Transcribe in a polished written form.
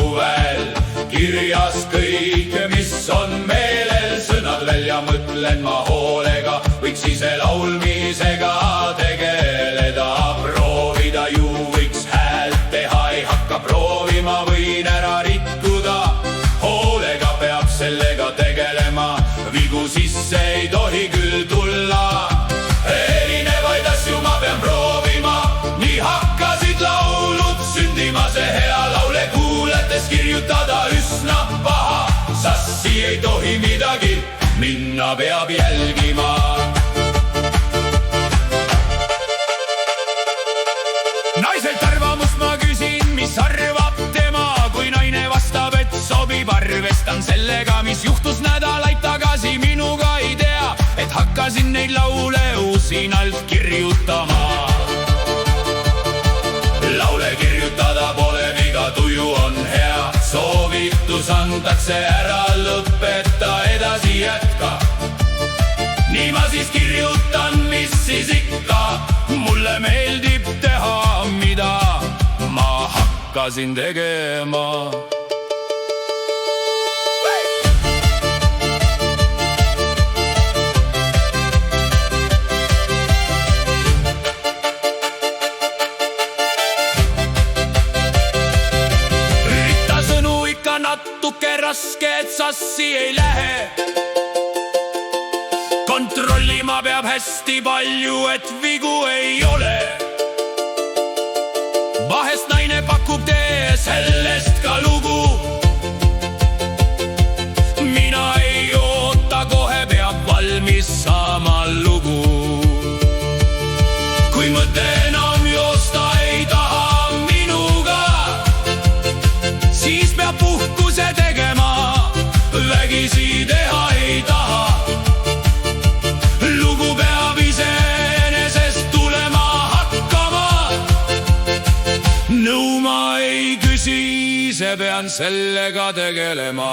suvel. Kirjas kõik, mis on meelel, sõnad välja mõtlen ma hoolega, võiks ise laulmisega tegeleda. Proovida ju võiks häält teha, ei hakka proovima, võin ära rikkuda. Hoolega peab sellega tegelema, vigu sisse ei tohi küll tulla. Erinevaid asju ma pean proovima, nii hakkasid laulud sündima. See hea laule kuulates kirjutada üsna paha, sassi ei tohi midagi, minna peab jälgima. Naiselt arvamust ma küsin, mis arvab tema, kui naine vastab, et sobib, arvestan sellega, mis juhtus nädalaid tagasi. Minuga ei tea, et hakkasin neid laule usinalt kirjutama. Laule kirjutada pole viga, tuju on hea, soovitus antakse ära, lõpeta, edasi jätka. Nii ma siis kirjutan, mis siis ikka, mulle meeldib teha, mida ma hakkasin tegema. Natuke raske, et sassi ei lähe. Kontrollima peab hästi palju, et vigu ei ole. Vahest naine pakub tee, sellest ka lugu. Mina ei oota, kohe peab valmis saama lugu. Kui mõte enam joosta ei taha minuga, siis peab puhkuse tegema, vägisi teha ei taha. Lugu peab iseenesest tulema hakkama. Nõu ma ei küsi, ise pean sellega tegelema.